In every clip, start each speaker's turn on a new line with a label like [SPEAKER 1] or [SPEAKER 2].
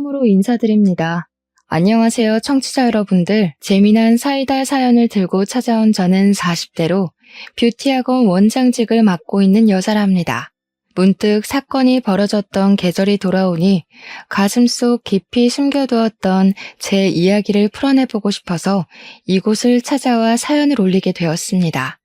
[SPEAKER 1] 처음으로 인사드립니다. 안녕하세요, 청취자 여러분들. 재미난 사이다 사연을 들고 찾아온 저는 40대로 뷰티학원 원장직을 맡고 있는 여자랍니다. 문득 사건이 벌어졌던 계절이 돌아오니 가슴속 깊이 숨겨두었던 제 이야기를 풀어내보고 싶어서 이곳을 찾아와 사연을 올리게 되었습니다.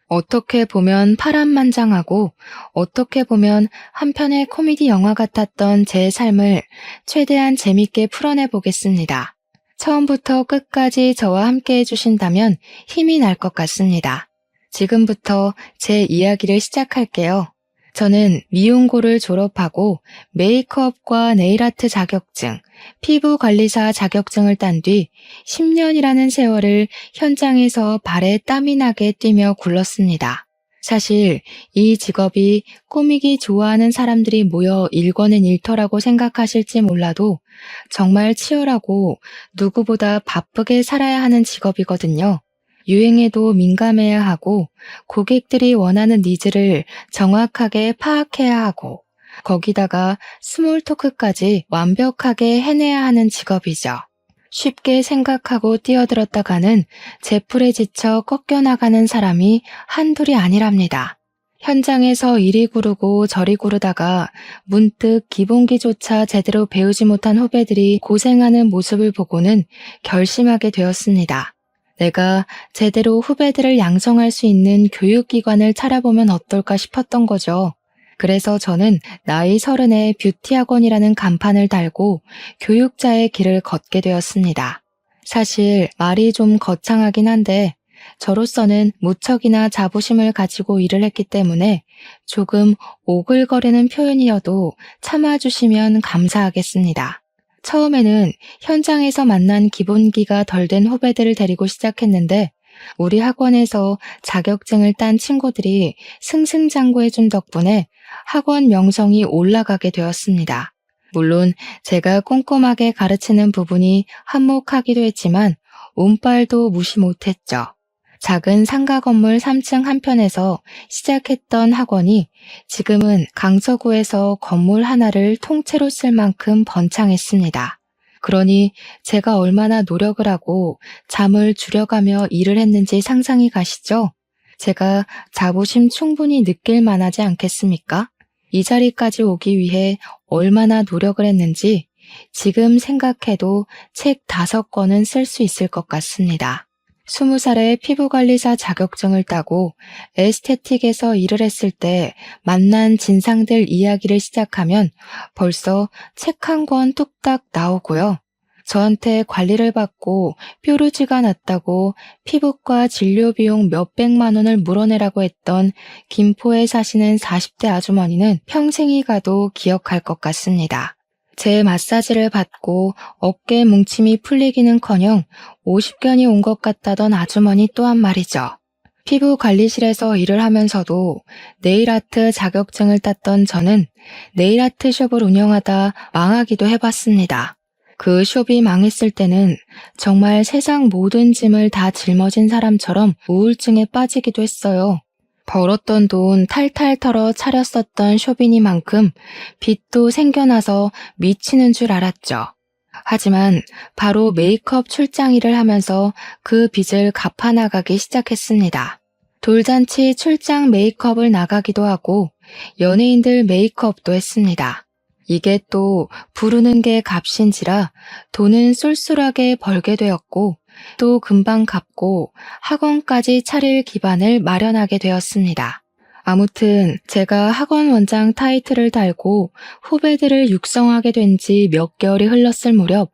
[SPEAKER 1] 어떻게 보면 파란만장하고 어떻게 보면 한편의 코미디 영화 같았던 제 삶을 최대한 재밌게 풀어내 보겠습니다. 처음부터 끝까지 저와 함께 해주신다면 힘이 날 것 같습니다. 지금부터 제 이야기를 시작할게요. 저는 미용고를 졸업하고 메이크업과 네일아트 자격증, 피부관리사 자격증을 딴 뒤 10년이라는 세월을 현장에서 발에 땀이 나게 뛰며 굴렀습니다. 사실 이 직업이 꾸미기 좋아하는 사람들이 모여 일궈낸 일터라고 생각하실지 몰라도 정말 치열하고 누구보다 바쁘게 살아야 하는 직업이거든요. 유행에도 민감해야 하고 고객들이 원하는 니즈를 정확하게 파악해야 하고 거기다가 스몰 토크까지 완벽하게 해내야 하는 직업이죠. 쉽게 생각하고 뛰어들었다가는 제풀에 지쳐 꺾여나가는 사람이 한둘이 아니랍니다. 현장에서 이리 구르고 저리 구르다가 문득 기본기조차 제대로 배우지 못한 후배들이 고생하는 모습을 보고는 결심하게 되었습니다. 내가 제대로 후배들을 양성할 수 있는 교육기관을 차려보면 어떨까 싶었던 거죠. 그래서 저는 나이 30에 뷰티학원이라는 간판을 달고 교육자의 길을 걷게 되었습니다. 사실 말이 좀 거창하긴 한데 저로서는 무척이나 자부심을 가지고 일을 했기 때문에 조금 오글거리는 표현이어도 참아주시면 감사하겠습니다. 처음에는 현장에서 만난 기본기가 덜 된 후배들을 데리고 시작했는데 우리 학원에서 자격증을 딴 친구들이 승승장구해준 덕분에 학원 명성이 올라가게 되었습니다. 물론 제가 꼼꼼하게 가르치는 부분이 한몫하기도 했지만 운빨도 무시 못했죠. 작은 상가 건물 3층 한편에서 시작했던 학원이 지금은 강서구에서 건물 하나를 통째로 쓸 만큼 번창했습니다. 그러니 제가 얼마나 노력을 하고 잠을 줄여가며 일을 했는지 상상이 가시죠? 제가 자부심 충분히 느낄 만하지 않겠습니까? 이 자리까지 오기 위해 얼마나 노력을 했는지 지금 생각해도 책 5권은 쓸 수 있을 것 같습니다. 20살에 피부관리사 자격증을 따고 에스테틱에서 일을 했을 때 만난 진상들 이야기를 시작하면 벌써 책 1권 뚝딱 나오고요. 저한테 관리를 받고 뾰루지가 났다고 피부과 진료 비용 몇백만 원을 물어내라고 했던 김포에 사시는 40대 아주머니는 평생이 가도 기억할 것 같습니다. 제 마사지를 받고 어깨 뭉침이 풀리기는커녕 50견이 온 것 같다던 아주머니 또한 말이죠. 피부 관리실에서 일을 하면서도 네일아트 자격증을 땄던 저는 네일아트 숍을 운영하다 망하기도 해봤습니다. 그 숍이 망했을 때는 정말 세상 모든 짐을 다 짊어진 사람처럼 우울증에 빠지기도 했어요. 벌었던 돈 탈탈 털어 차렸었던 숍이니만큼 빚도 생겨나서 미치는 줄 알았죠. 하지만 바로 메이크업 출장 일을 하면서 그 빚을 갚아나가기 시작했습니다. 돌잔치 출장 메이크업을 나가기도 하고 연예인들 메이크업도 했습니다. 이게 또 부르는 게 값인지라 돈은 쏠쏠하게 벌게 되었고 또 금방 갚고 학원까지 차릴 기반을 마련하게 되었습니다. 아무튼 제가 학원 원장 타이틀을 달고 후배들을 육성하게 된 지 몇 개월이 흘렀을 무렵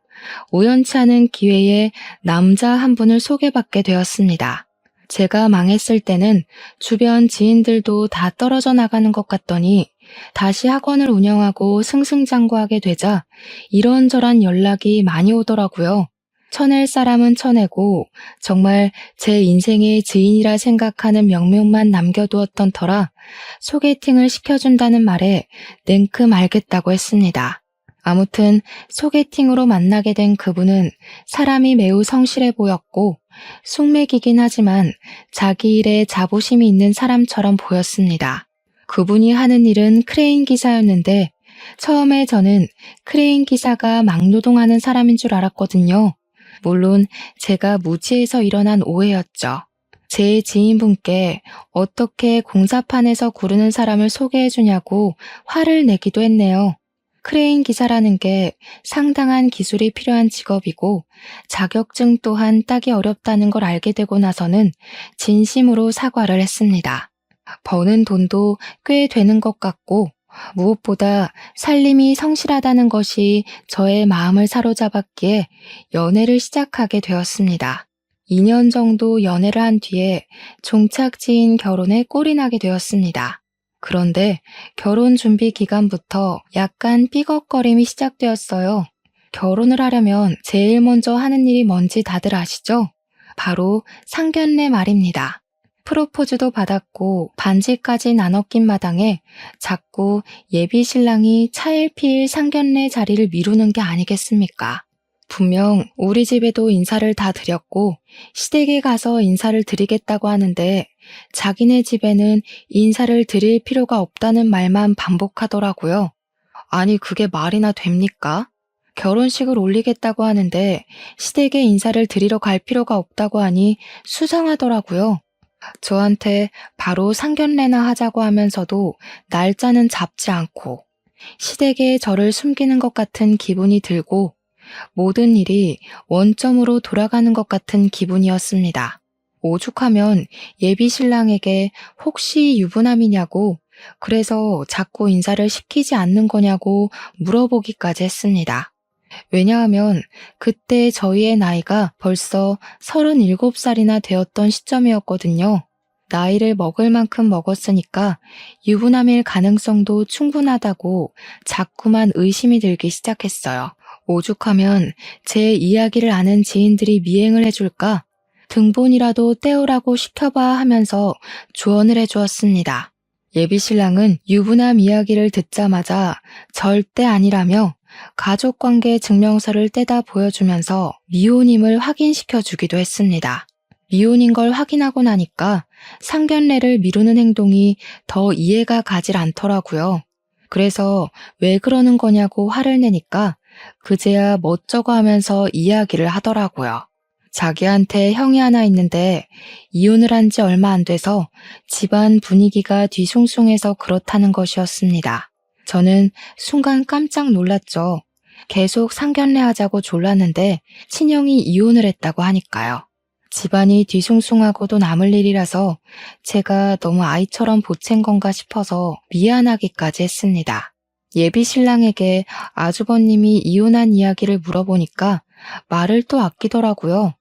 [SPEAKER 1] 우연치 않은 기회에 남자 한 분을 소개받게 되었습니다. 제가 망했을 때는 주변 지인들도 다 떨어져 나가는 것 같더니 다시 학원을 운영하고 승승장구하게 되자 이런저런 연락이 많이 오더라고요. 쳐낼 사람은 쳐내고 정말 제 인생의 지인이라 생각하는 명명만 남겨두었던 터라 소개팅을 시켜준다는 말에 냉큼 알겠다고 했습니다. 아무튼 소개팅으로 만나게 된 그분은 사람이 매우 성실해 보였고 숙맥이긴 하지만 자기 일에 자부심이 있는 사람처럼 보였습니다. 그분이 하는 일은 크레인 기사였는데 처음에 저는 크레인 기사가 막노동하는 사람인 줄 알았거든요. 물론 제가 무지해서 일어난 오해였죠. 제 지인분께 어떻게 공사판에서 구르는 사람을 소개해주냐고 화를 내기도 했네요. 크레인 기사라는 게 상당한 기술이 필요한 직업이고 자격증 또한 따기 어렵다는 걸 알게 되고 나서는 진심으로 사과를 했습니다. 버는 돈도 꽤 되는 것 같고 무엇보다 살림이 성실하다는 것이 저의 마음을 사로잡았기에 연애를 시작하게 되었습니다. 2년 정도 연애를 한 뒤에 종착지인 결혼에 꼴이 나게 되었습니다. 그런데 결혼 준비 기간부터 약간 삐걱거림이 시작되었어요. 결혼을 하려면 제일 먼저 하는 일이 뭔지 다들 아시죠? 바로 상견례 말입니다. 프로포즈도 받았고 반지까지 나눠 낀 마당에 자꾸 예비 신랑이 차일피일 상견례 자리를 미루는 게 아니겠습니까? 분명 우리 집에도 인사를 다 드렸고 시댁에 가서 인사를 드리겠다고 하는데 자기네 집에는 인사를 드릴 필요가 없다는 말만 반복하더라고요. 아니 그게 말이나 됩니까? 결혼식을 올리겠다고 하는데 시댁에 인사를 드리러 갈 필요가 없다고 하니 수상하더라고요. 저한테 바로 상견례나 하자고 하면서도 날짜는 잡지 않고 시댁에 저를 숨기는 것 같은 기분이 들고 모든 일이 원점으로 돌아가는 것 같은 기분이었습니다. 오죽하면 예비 신랑에게 혹시 유부남이냐고 그래서 자꾸 인사를 시키지 않는 거냐고 물어보기까지 했습니다. 왜냐하면 그때 저희의 나이가 벌써 37살이나 되었던 시점이었거든요. 나이를 먹을 만큼 먹었으니까 유부남일 가능성도 충분하다고 자꾸만 의심이 들기 시작했어요. 오죽하면 제 이야기를 아는 지인들이 미행을 해줄까? 등본이라도 떼우라고 시켜봐 하면서 조언을 해주었습니다. 예비 신랑은 유부남 이야기를 듣자마자 절대 아니라며 가족관계 증명서를 떼다 보여주면서 미혼임을 확인시켜 주기도 했습니다. 미혼인 걸 확인하고 나니까 상견례를 미루는 행동이 더 이해가 가질 않더라고요. 그래서 왜 그러는 거냐고 화를 내니까 그제야 멋쩍어 하면서 이야기를 하더라고요. 자기한테 형이 하나 있는데 이혼을 한 지 얼마 안 돼서 집안 분위기가 뒤숭숭해서 그렇다는 것이었습니다. 저는 순간 깜짝 놀랐죠. 계속 상견례 하자고 졸랐는데 친형이 이혼을 했다고 하니까요. 집안이 뒤숭숭하고도 남을 일이라서 제가 너무 아이처럼 보챈 건가 싶어서 미안하기까지 했습니다. 예비 신랑에게 아주버님이 이혼한 이야기를 물어보니까 말을 또 아끼더라고요.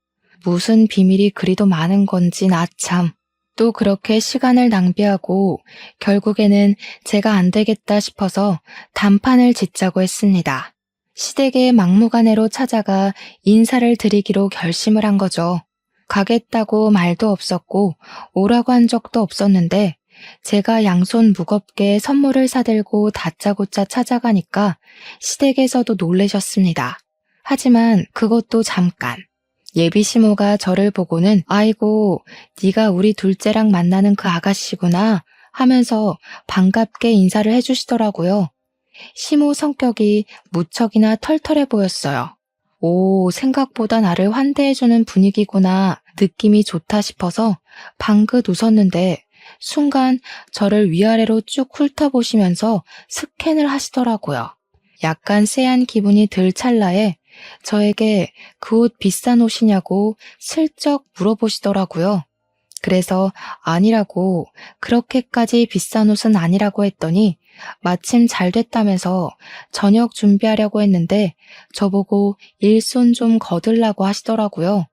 [SPEAKER 1] 무슨 비밀이 그리도 많은 건지 나 참. 또 그렇게 시간을 낭비하고 결국에는 제가 안 되겠다 싶어서 단판을 짓자고 했습니다. 시댁의 막무가내로 찾아가 인사를 드리기로 결심을 한 거죠. 가겠다고 말도 없었고 오라고 한 적도 없었는데 제가 양손 무겁게 선물을 사들고 다짜고짜 찾아가니까 시댁에서도 놀라셨습니다. 하지만 그것도 잠깐. 예비 시모가 저를 보고는 아이고 네가 우리 둘째랑 만나는 그 아가씨구나 하면서 반갑게 인사를 해주시더라고요. 시모 성격이 무척이나 털털해 보였어요. 오, 생각보다 나를 환대해주는 분위기구나 느낌이 좋다 싶어서 방긋 웃었는데 순간 저를 위아래로 쭉 훑어보시면서 스캔을 하시더라고요. 약간 쎄한 기분이 들 찰나에 저에게 그 옷 비싼 옷이냐고 슬쩍 물어보시더라고요. 그래서 아니라고 그렇게까지 비싼 옷은 아니라고 했더니 마침 잘 됐다면서 저녁 준비하려고 했는데 저보고 일손 좀 거들라고 하시더라고요.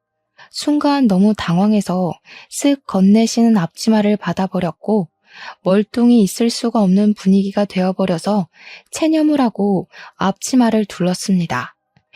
[SPEAKER 1] 순간 너무 당황해서 쓱 건네시는 앞치마를 받아버렸고 멀뚱히 있을 수가 없는 분위기가 되어버려서 체념을 하고 앞치마를 둘렀습니다.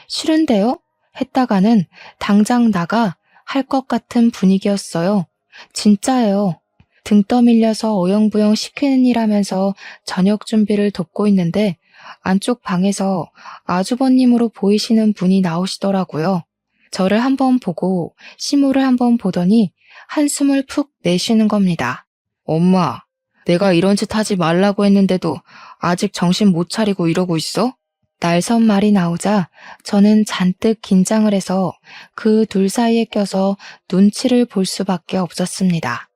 [SPEAKER 1] 싫은데요? 했다가는 당장 나가 할 것 같은 분위기였어요. 진짜예요. 등 떠밀려서 어영부영 시키는 일 하면서 저녁 준비를 돕고 있는데 안쪽 방에서 아주버님으로 보이시는 분이 나오시더라고요. 저를 한번 보고 시모를 한번 보더니 한숨을 푹 내쉬는 겁니다. 엄마, 내가 이런 짓 하지 말라고 했는데도 아직 정신 못 차리고 이러고 있어? 날선 말이 나오자 저는 잔뜩 긴장을 해서 그 둘 사이에 껴서 눈치를 볼 수밖에 없었습니다.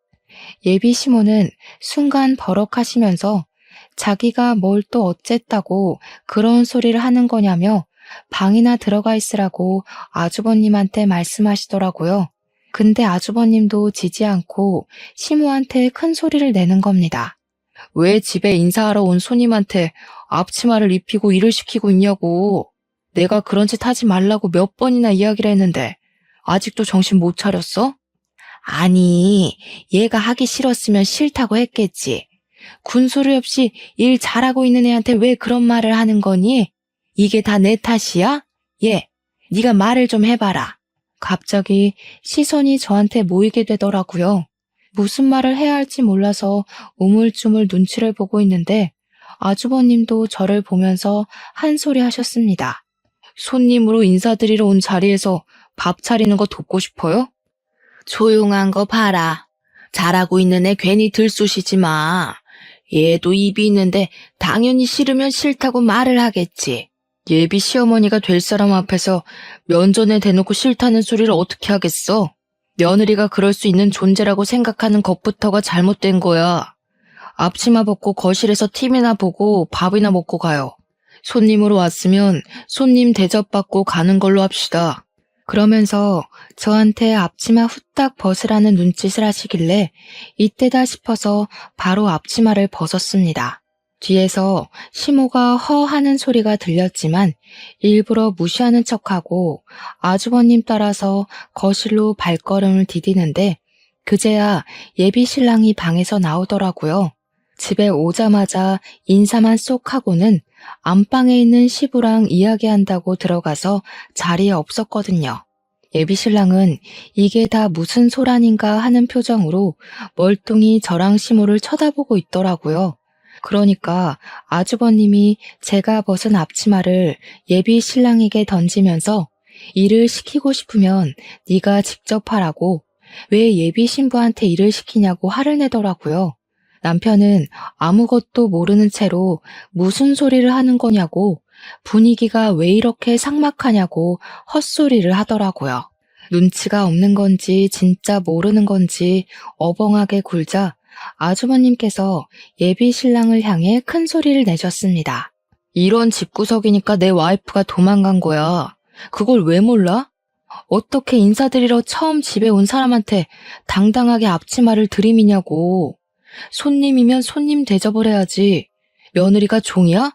[SPEAKER 1] 예비 시모는 순간 버럭하시면서 자기가 뭘 또 어쨌다고 그런 소리를 하는 거냐며 방이나 들어가 있으라고 아주버님한테 말씀하시더라고요. 근데 아주버님도 지지 않고 시모한테 큰 소리를 내는 겁니다. 왜 집에 인사하러 온 손님한테 앞치마를 입히고 일을 시키고 있냐고. 내가 그런 짓 하지 말라고 몇 번이나 이야기를 했는데 아직도 정신 못 차렸어? 아니, 얘가 하기 싫었으면 싫다고 했겠지. 군소리 없이 일 잘하고 있는 애한테 왜 그런 말을 하는 거니? 이게 다 내 탓이야? 네가 말을 좀 해봐라. 갑자기 시선이 저한테 모이게 되더라고요. 무슨 말을 해야 할지 몰라서 우물쭈물 눈치를 보고 있는데 아주버님도 저를 보면서 한 소리 하셨습니다. 손님으로 인사드리러 온 자리에서 밥 차리는 거 돕고 싶어요? 조용한 거 봐라. 잘하고 있는 애 괜히 들쑤시지 마. 얘도 입이 있는데 당연히 싫으면 싫다고 말을 하겠지. 예비 시어머니가 될 사람 앞에서 면전에 대놓고 싫다는 소리를 어떻게 하겠어? 며느리가 그럴 수 있는 존재라고 생각하는 것부터가 잘못된 거야. 앞치마 벗고 거실에서 TV나 보고 밥이나 먹고 가요. 손님으로 왔으면 손님 대접받고 가는 걸로 합시다. 그러면서 저한테 앞치마 후딱 벗으라는 눈짓을 하시길래 이때다 싶어서 바로 앞치마를 벗었습니다. 뒤에서 시모가 허 하는 소리가 들렸지만 일부러 무시하는 척하고 아주버님 따라서 거실로 발걸음을 디디는데 그제야 예비 신랑이 방에서 나오더라고요. 집에 오자마자 인사만 쏙 하고는 안방에 있는 시부랑 이야기한다고 들어가서 자리에 없었거든요. 예비 신랑은 이게 다 무슨 소란인가 하는 표정으로 멀뚱히 저랑 시모를 쳐다보고 있더라고요. 그러니까 아주버님이 제가 벗은 앞치마를 예비 신랑에게 던지면서 일을 시키고 싶으면 네가 직접 하라고 왜 예비 신부한테 일을 시키냐고 화를 내더라고요. 남편은 아무것도 모르는 채로 무슨 소리를 하는 거냐고 분위기가 왜 이렇게 삭막하냐고 헛소리를 하더라고요. 눈치가 없는 건지 진짜 모르는 건지 어벙하게 굴자 아주버님께서 예비 신랑을 향해 큰 소리를 내셨습니다. 이런 집구석이니까 내 와이프가 도망간 거야. 그걸 왜 몰라? 어떻게 인사드리러 처음 집에 온 사람한테 당당하게 앞치마를 들이미냐고. 손님이면 손님 대접을 해야지. 며느리가 종이야?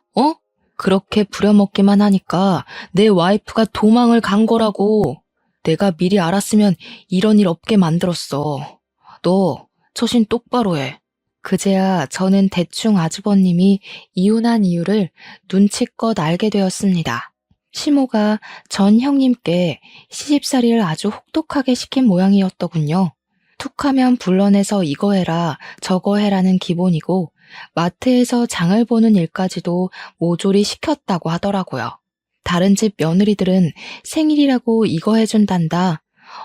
[SPEAKER 1] 그렇게 부려먹기만 하니까 내 와이프가 도망을 간 거라고. 내가 미리 알았으면 이런 일 없게 만들었어. 너 처신 똑바로 해. 그제야 저는 대충 아주버님이 이혼한 이유를 눈치껏 알게 되었습니다. 시모가 전 형님께 시집살이를 아주 혹독하게 시킨 모양이었더군요. 툭하면 불러내서 이거 해라 저거 해라는 기본이고 마트에서 장을 보는 일까지도 모조리 시켰다고 하더라고요. 다른 집 며느리들은 생일이라고 이거 해준단다.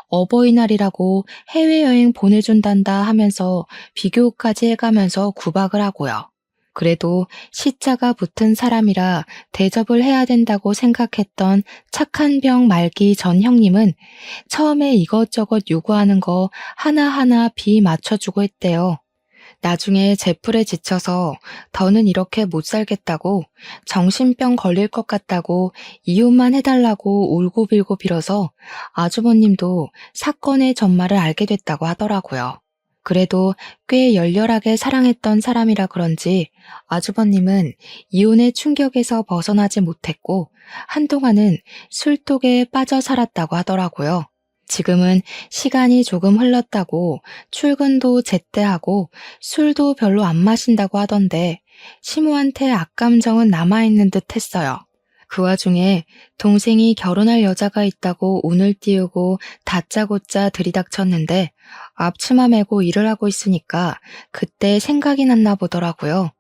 [SPEAKER 1] 어버이날이라고 해외여행 보내준단다 하면서 비교까지 해가면서 구박을 하고요. 그래도 시자가 붙은 사람이라 대접을 해야 된다고 생각했던 착한 병 말기 전 형님은 처음에 이것저것 요구하는 거 하나하나 비 맞춰주고 했대요. 나중에 제풀에 지쳐서 더는 이렇게 못 살겠다고 정신병 걸릴 것 같다고 이혼만 해달라고 울고빌고 빌어서 아주버님도 사건의 전말을 알게 됐다고 하더라고요. 그래도 꽤 열렬하게 사랑했던 사람이라 그런지 아주버님은 이혼의 충격에서 벗어나지 못했고 한동안은 술독에 빠져 살았다고 하더라고요. 지금은 시간이 조금 흘렀다고 출근도 제때 하고 술도 별로 안 마신다고 하던데 시모한테 악감정은 남아있는 듯 했어요. 그 와중에 동생이 결혼할 여자가 있다고 운을 띄우고 다짜고짜 들이닥쳤는데 앞치마 메고 일을 하고 있으니까 그때 생각이 났나 보더라고요.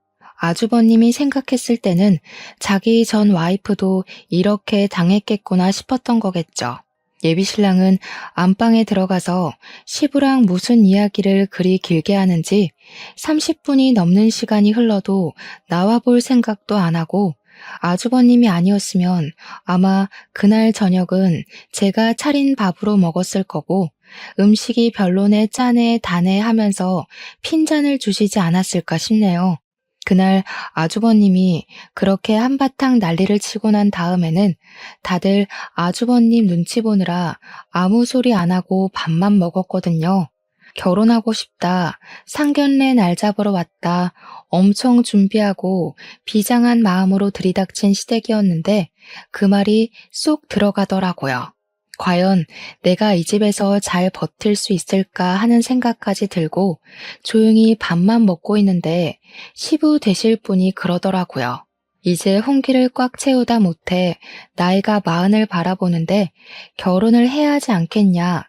[SPEAKER 1] 아주버님이 생각했을 때는 자기 전 와이프도 이렇게 당했겠구나 싶었던 거겠죠. 예비신랑은 안방에 들어가서 시부랑 무슨 이야기를 그리 길게 하는지 30분이 넘는 시간이 흘러도 나와 볼 생각도 안 하고 아주버님이 아니었으면 아마 그날 저녁은 제가 차린 밥으로 먹었을 거고 음식이 별로네 짜네 다네 하면서 핀잔을 주시지 않았을까 싶네요. 그날 아주버님이 그렇게 한바탕 난리를 치고 난 다음에는 다들 아주버님 눈치 보느라 아무 소리 안 하고 밥만 먹었거든요. 결혼하고 싶다, 상견례 날 잡으러 왔다, 엄청 준비하고 비장한 마음으로 들이닥친 시댁이었는데 그 말이 쏙 들어가더라고요. 과연 내가 이 집에서 잘 버틸 수 있을까 하는 생각까지 들고 조용히 밥만 먹고 있는데 시부 되실 분이 그러더라고요. 이제 홍기를 꽉 채우다 못해 나이가 40을 바라보는데 결혼을 해야 하지 않겠냐.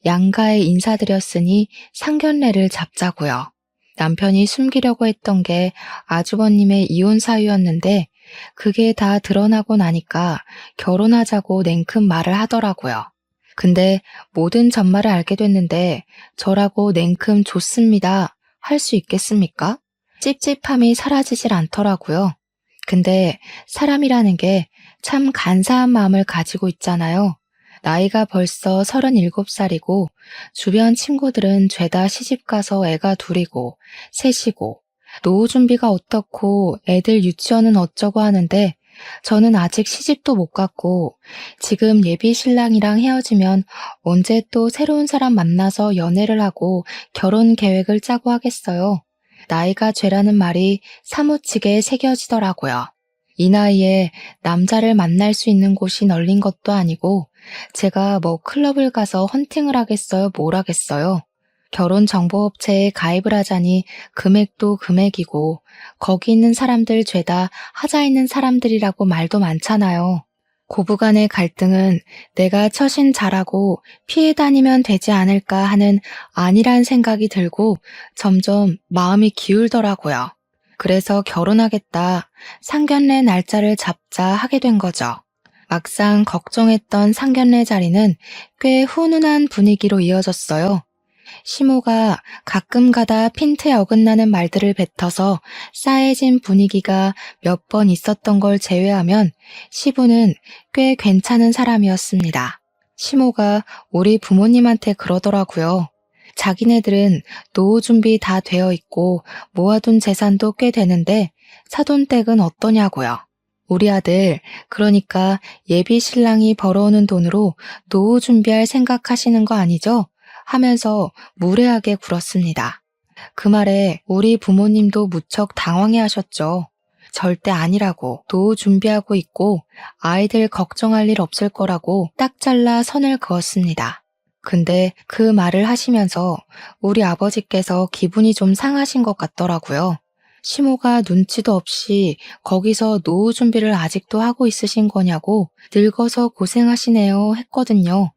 [SPEAKER 1] 양가에 인사드렸으니 상견례를 잡자고요. 남편이 숨기려고 했던 게 아주버님의 이혼 사유였는데 그게 다 드러나고 나니까 결혼하자고 냉큼 말을 하더라고요. 근데 모든 전말을 알게 됐는데 저라고 냉큼 좋습니다. 할 수 있겠습니까? 찝찝함이 사라지질 않더라고요. 근데 사람이라는 게 참 간사한 마음을 가지고 있잖아요. 나이가 벌써 37살이고 주변 친구들은 죄다 시집가서 애가 둘이고 셋이고 노후 준비가 어떻고 애들 유치원은 어쩌고 하는데 저는 아직 시집도 못 갔고 지금 예비 신랑이랑 헤어지면 언제 또 새로운 사람 만나서 연애를 하고 결혼 계획을 짜고 하겠어요. 나이가 죄라는 말이 사무치게 새겨지더라고요. 이 나이에 남자를 만날 수 있는 곳이 널린 것도 아니고 제가 뭐 클럽을 가서 헌팅을 하겠어요? 뭘 하겠어요? 결혼정보업체에 가입을 하자니 금액도 금액이고 거기 있는 사람들 죄다 하자 있는 사람들이라고 말도 많잖아요. 고부간의 갈등은 내가 처신 잘하고 피해 다니면 되지 않을까 하는 안일한 생각이 들고 점점 마음이 기울더라고요. 그래서 결혼하겠다, 상견례 날짜를 잡자 하게 된 거죠. 막상 걱정했던 상견례 자리는 꽤 훈훈한 분위기로 이어졌어요. 시모가 가끔 가다 핀트에 어긋나는 말들을 뱉어서 싸해진 분위기가 몇 번 있었던 걸 제외하면 시부는 꽤 괜찮은 사람이었습니다. 시모가 우리 부모님한테 그러더라고요. 자기네들은 노후 준비 다 되어 있고 모아둔 재산도 꽤 되는데 사돈댁은 어떠냐고요. 우리 아들, 그러니까 예비 신랑이 벌어오는 돈으로 노후 준비할 생각하시는 거 아니죠? 하면서 무례하게 굴었습니다. 그 말에 우리 부모님도 무척 당황해 하셨죠. 절대 아니라고 노후 준비하고 있고 아이들 걱정할 일 없을 거라고 딱 잘라 선을 그었습니다. 근데 그 말을 하시면서 우리 아버지께서 기분이 좀 상하신 것 같더라고요. 시모가 눈치도 없이 거기서 노후 준비를 아직도 하고 있으신 거냐고 늙어서 고생하시네요 했거든요.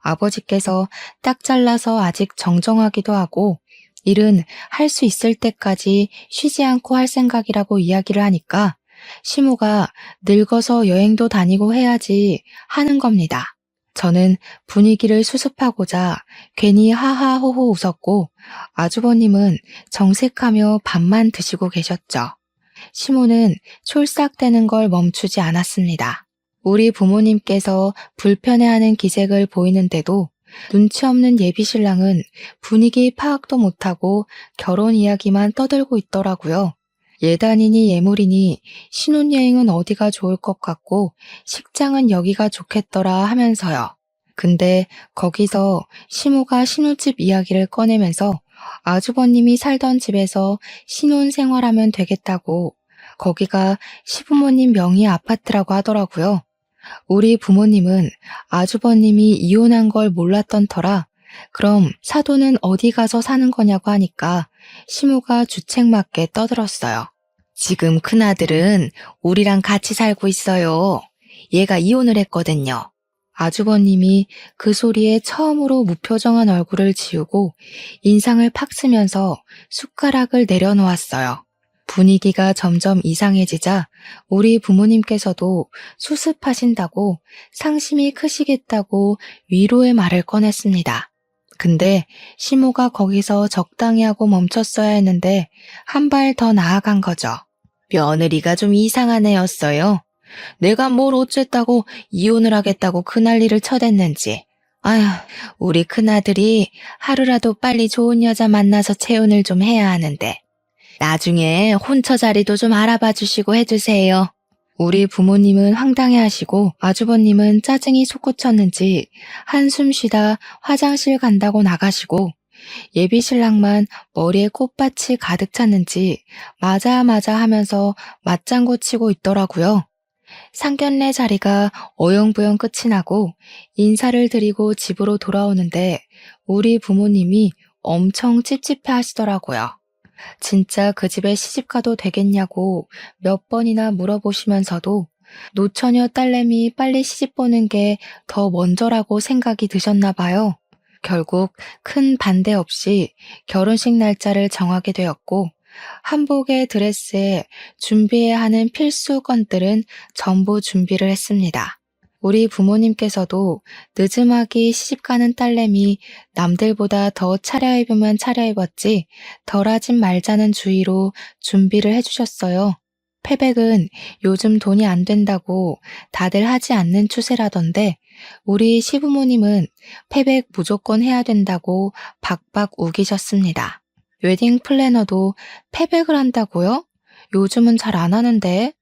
[SPEAKER 1] 아버지께서 딱 잘라서 아직 정정하기도 하고 일은 할 수 있을 때까지 쉬지 않고 할 생각이라고 이야기를 하니까 시모가 늙어서 여행도 다니고 해야지 하는 겁니다. 저는 분위기를 수습하고자 괜히 하하호호 웃었고 아주버님은 정색하며 밥만 드시고 계셨죠. 시모는 촐싹대는 걸 멈추지 않았습니다. 우리 부모님께서 불편해하는 기색을 보이는데도 눈치 없는 예비신랑은 분위기 파악도 못하고 결혼 이야기만 떠들고 있더라고요. 예단이니 예물이니 신혼여행은 어디가 좋을 것 같고 식장은 여기가 좋겠더라 하면서요. 근데 거기서 시모가 신혼집 이야기를 꺼내면서 아주버님이 살던 집에서 신혼생활하면 되겠다고 거기가 시부모님 명의 아파트라고 하더라고요. 우리 부모님은 아주버님이 이혼한 걸 몰랐던 터라 그럼 사돈은 어디 가서 사는 거냐고 하니까 시모가 주책맞게 떠들었어요. 지금 큰아들은 우리랑 같이 살고 있어요. 얘가 이혼을 했거든요. 아주버님이 그 소리에 처음으로 무표정한 얼굴을 지우고 인상을 팍 쓰면서 숟가락을 내려놓았어요. 분위기가 점점 이상해지자 우리 부모님께서도 수습하신다고 상심이 크시겠다고 위로의 말을 꺼냈습니다. 근데 시모가 거기서 적당히 하고 멈췄어야 했는데 한 발 더 나아간 거죠. 며느리가 좀 이상한 애였어요. 내가 뭘 어쨌다고 이혼을 하겠다고 그 난리를 쳐댔는지. 아휴, 우리 큰아들이 하루라도 빨리 좋은 여자 만나서 재혼을 좀 해야 하는데. 나중에 혼처 자리도 좀 알아봐 주시고 해주세요. 우리 부모님은 황당해하시고 아주버님은 짜증이 솟구쳤는지 한숨 쉬다 화장실 간다고 나가시고 예비신랑만 머리에 꽃밭이 가득 찼는지 맞아 하면서 맞장구 치고 있더라고요. 상견례 자리가 어영부영 끝이 나고 인사를 드리고 집으로 돌아오는데 우리 부모님이 엄청 찝찝해 하시더라고요. 진짜 그 집에 시집가도 되겠냐고 몇 번이나 물어보시면서도 노처녀 딸내미 빨리 시집 보는 게 더 먼저라고 생각이 드셨나 봐요. 결국 큰 반대 없이 결혼식 날짜를 정하게 되었고 한복의 드레스에 준비해야 하는 필수 건들은 전부 준비를 했습니다. 우리 부모님께서도 늦음하기 시집가는 딸내미 남들보다 더 차려입으면 차려입었지 덜하진 말자는 주의로 준비를 해주셨어요. 패백은 요즘 돈이 안 된다고 다들 하지 않는 추세라던데 우리 시부모님은 패백 무조건 해야 된다고 박박 우기셨습니다. 웨딩 플래너도 패백을 한다고요? 요즘은 잘 안 하는데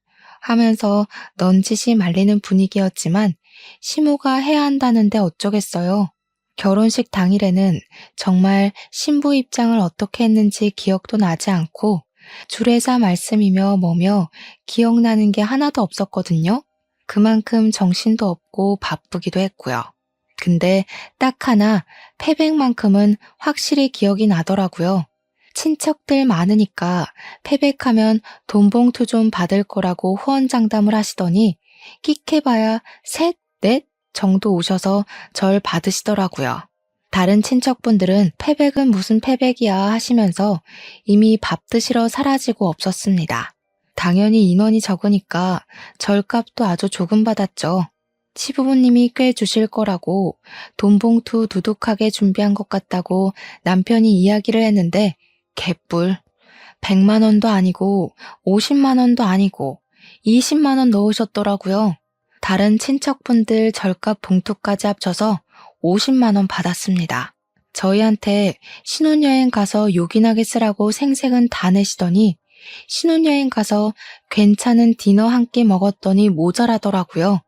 [SPEAKER 1] 하면서 넌지시 말리는 분위기였지만 시모가 해야 한다는데 어쩌겠어요. 결혼식 당일에는 정말 신부 입장을 어떻게 했는지 기억도 나지 않고 주례사 말씀이며 뭐며 기억나는 게 하나도 없었거든요. 그만큼 정신도 없고 바쁘기도 했고요. 근데 딱 하나 패백만큼은 확실히 기억이 나더라고요. 친척들 많으니까 패백하면 돈봉투 좀 받을 거라고 후원장담을 하시더니 끽해봐야 셋, 넷 정도 오셔서 절 받으시더라고요. 다른 친척분들은 패백은 무슨 패백이야 하시면서 이미 밥 드시러 사라지고 없었습니다. 당연히 인원이 적으니까 절값도 아주 조금 받았죠. 시부모님이 꽤 주실 거라고 돈봉투 두둑하게 준비한 것 같다고 남편이 이야기를 했는데 개뿔. 100만 원도 아니고 50만 원도 아니고 20만 원 넣으셨더라고요. 다른 친척분들 절값 봉투까지 합쳐서 50만 원 받았습니다. 저희한테 신혼여행 가서 요긴하게 쓰라고 생색은 다 내시더니 신혼여행 가서 괜찮은 디너 한 끼 먹었더니 모자라더라고요.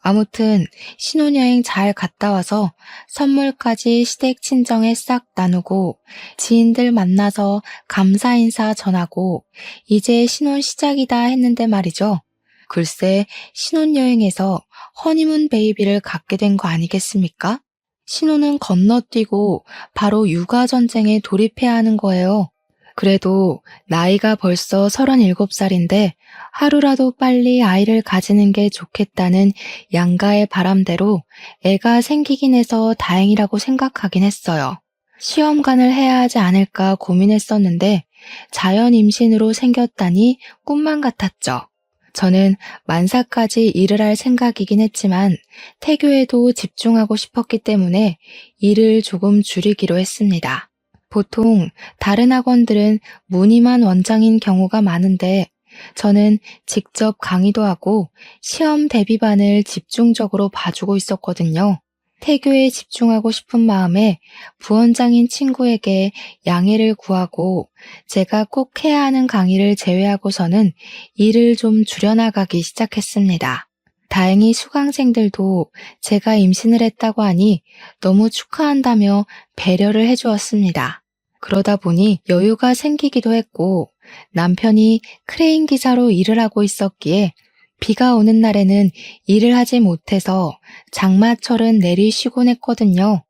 [SPEAKER 1] 아무튼 신혼여행 잘 갔다 와서 선물까지 시댁 친정에 싹 나누고 지인들 만나서 감사 인사 전하고 이제 신혼 시작이다 했는데 말이죠. 글쎄 신혼여행에서 허니문 베이비를 갖게 된 거 아니겠습니까? 신혼은 건너뛰고 바로 육아전쟁에 돌입해야 하는 거예요. 그래도 나이가 벌써 37살인데 하루라도 빨리 아이를 가지는 게 좋겠다는 양가의 바람대로 애가 생기긴 해서 다행이라고 생각하긴 했어요. 시험관을 해야 하지 않을까 고민했었는데 자연 임신으로 생겼다니 꿈만 같았죠. 저는 만사까지 일을 할 생각이긴 했지만 태교에도 집중하고 싶었기 때문에 일을 조금 줄이기로 했습니다. 보통 다른 학원들은 무늬만 원장인 경우가 많은데 저는 직접 강의도 하고 시험 대비반을 집중적으로 봐주고 있었거든요. 태교에 집중하고 싶은 마음에 부원장인 친구에게 양해를 구하고 제가 꼭 해야 하는 강의를 제외하고서는 일을 좀 줄여나가기 시작했습니다. 다행히 수강생들도 제가 임신을 했다고 하니 너무 축하한다며 배려를 해주었습니다. 그러다 보니 여유가 생기기도 했고 남편이 크레인 기사로 일을 하고 있었기에 비가 오는 날에는 일을 하지 못해서 장마철은 내리쉬곤 했거든요.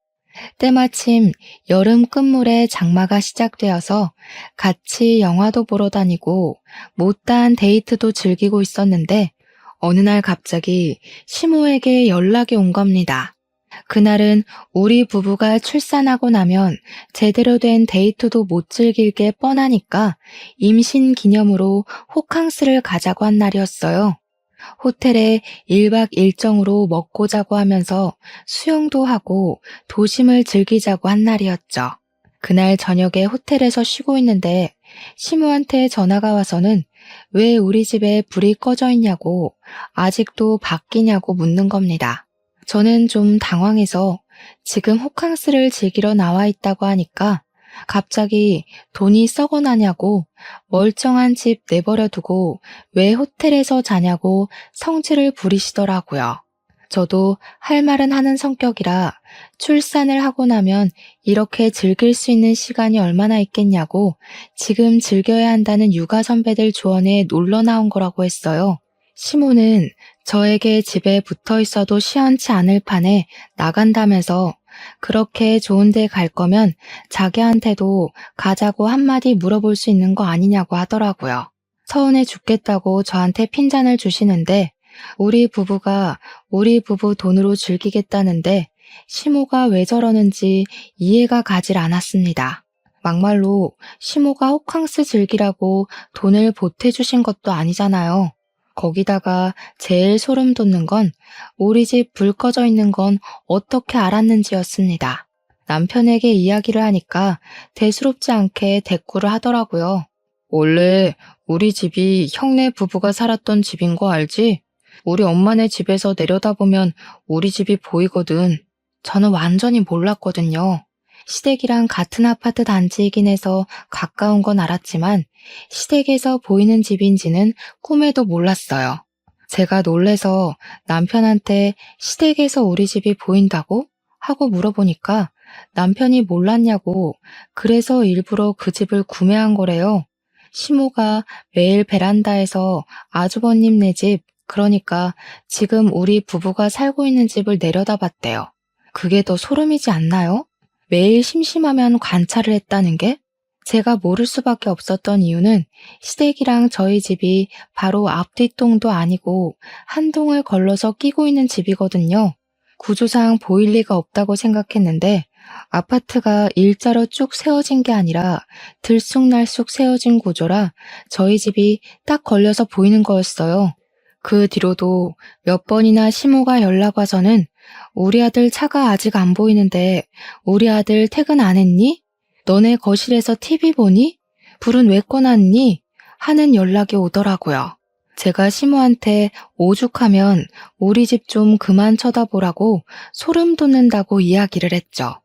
[SPEAKER 1] 때마침 여름 끝물에 장마가 시작되어서 같이 영화도 보러 다니고 못다한 데이트도 즐기고 있었는데 어느 날 갑자기 시모에게 연락이 온 겁니다. 그날은 우리 부부가 출산하고 나면 제대로 된 데이트도 못 즐길 게 뻔하니까 임신 기념으로 호캉스를 가자고 한 날이었어요. 호텔에 1박 1정으로 먹고 자고 하면서 수영도 하고 도심을 즐기자고 한 날이었죠. 그날 저녁에 호텔에서 쉬고 있는데 시무한테 전화가 와서는 왜 우리 집에 불이 꺼져 있냐고 아직도 바뀌냐고 묻는 겁니다. 저는 좀 당황해서 지금 호캉스를 즐기러 나와 있다고 하니까 갑자기 돈이 썩어나냐고 멀쩡한 집 내버려 두고 왜 호텔에서 자냐고 성질을 부리시더라고요. 저도 할 말은 하는 성격이라 출산을 하고 나면 이렇게 즐길 수 있는 시간이 얼마나 있겠냐고 지금 즐겨야 한다는 육아 선배들 조언에 놀러 나온 거라고 했어요. 시모는 저에게 집에 붙어 있어도 시원치 않을 판에 나간다면서 그렇게 좋은 데 갈 거면 자기한테도 가자고 한마디 물어볼 수 있는 거 아니냐고 하더라고요. 서운해 죽겠다고 저한테 핀잔을 주시는데 우리 부부가 우리 부부 돈으로 즐기겠다는데 시모가 왜 저러는지 이해가 가질 않았습니다. 막말로 시모가 호캉스 즐기라고 돈을 보태주신 것도 아니잖아요. 거기다가 제일 소름 돋는 건 우리 집 불 꺼져 있는 건 어떻게 알았는지였습니다. 남편에게 이야기를 하니까 대수롭지 않게 대꾸를 하더라고요. 원래 우리 집이 형네 부부가 살았던 집인 거 알지? 우리 엄마네 집에서 내려다보면 우리 집이 보이거든. 저는 완전히 몰랐거든요. 시댁이랑 같은 아파트 단지이긴 해서 가까운 건 알았지만 시댁에서 보이는 집인지는 꿈에도 몰랐어요. 제가 놀래서 남편한테 시댁에서 우리 집이 보인다고? 하고 물어보니까 남편이 몰랐냐고 그래서 일부러 그 집을 구매한 거래요. 시모가 매일 베란다에서 아주버님 네 집, 그러니까 지금 우리 부부가 살고 있는 집을 내려다봤대요. 그게 더 소름이지 않나요? 매일 심심하면 관찰을 했다는 게? 제가 모를 수밖에 없었던 이유는 시댁이랑 저희 집이 바로 앞뒷동도 아니고 한 동을 걸러서 끼고 있는 집이거든요. 구조상 보일 리가 없다고 생각했는데 아파트가 일자로 쭉 세워진 게 아니라 들쑥날쑥 세워진 구조라 저희 집이 딱 걸려서 보이는 거였어요. 그 뒤로도 몇 번이나 시모가 연락 와서는 우리 아들 차가 아직 안 보이는데 우리 아들 퇴근 안 했니? 너네 거실에서 TV 보니? 불은 왜 꺼놨니? 하는 연락이 오더라고요. 제가 시모한테 오죽하면 우리 집 좀 그만 쳐다보라고 소름 돋는다고 이야기를 했죠.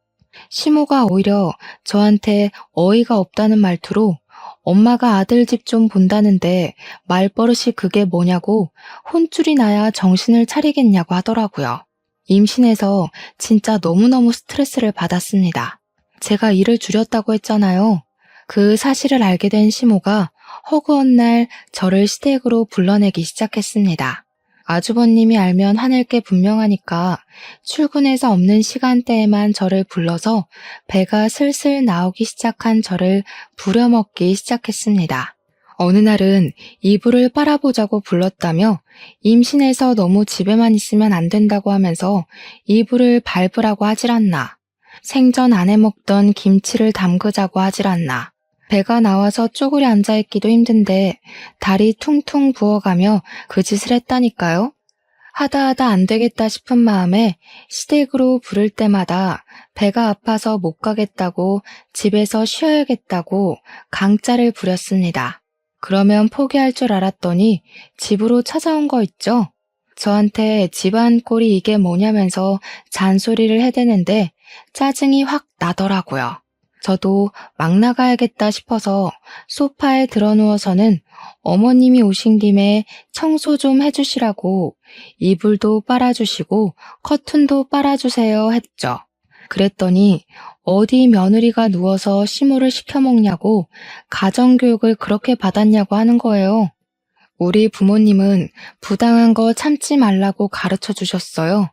[SPEAKER 1] 시모가 오히려 저한테 어이가 없다는 말투로 엄마가 아들 집 좀 본다는데 말버릇이 그게 뭐냐고 혼쭐이 나야 정신을 차리겠냐고 하더라고요. 임신해서 진짜 너무너무 스트레스를 받았습니다. 제가 일을 줄였다고 했잖아요. 그 사실을 알게 된 시모가 허구한 날 저를 시댁으로 불러내기 시작했습니다. 아주버님이 알면 화낼 게 분명하니까 출근해서 없는 시간대에만 저를 불러서 배가 슬슬 나오기 시작한 저를 부려먹기 시작했습니다. 어느 날은 이불을 빨아보자고 불렀다며 임신해서 너무 집에만 있으면 안 된다고 하면서 이불을 밟으라고 하질 않나. 생전 안 해먹던 김치를 담그자고 하질 않나. 배가 나와서 쪼그려 앉아있기도 힘든데 다리 퉁퉁 부어가며 그 짓을 했다니까요. 하다 안 되겠다 싶은 마음에 시댁으로 부를 때마다 배가 아파서 못 가겠다고 집에서 쉬어야겠다고 강짜를 부렸습니다. 그러면 포기할 줄 알았더니 집으로 찾아온 거 있죠. 저한테 집안 꼴이 이게 뭐냐면서 잔소리를 해대는데 짜증이 확 나더라고요. 저도 막 나가야겠다 싶어서 소파에 드러누워서는 어머님이 오신 김에 청소 좀 해주시라고 이불도 빨아주시고 커튼도 빨아주세요 했죠. 그랬더니 어디 며느리가 누워서 시모를 시켜먹냐고 가정교육을 그렇게 받았냐고 하는 거예요. 우리 부모님은 부당한 거 참지 말라고 가르쳐 주셨어요.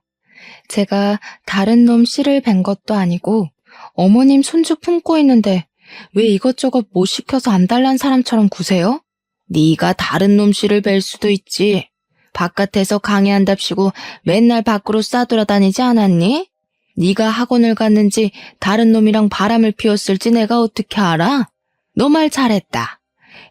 [SPEAKER 1] 제가 다른 놈 씨를 뵌 것도 아니고 어머님 손주 품고 있는데 왜 이것저것 못 시켜서 안달난 사람처럼 구세요? 네가 다른 놈 씨를 뵐 수도 있지. 바깥에서 강의한답시고 맨날 밖으로 싸돌아다니지 않았니? 네가 학원을 갔는지 다른 놈이랑 바람을 피웠을지 내가 어떻게 알아? 너 말 잘했다.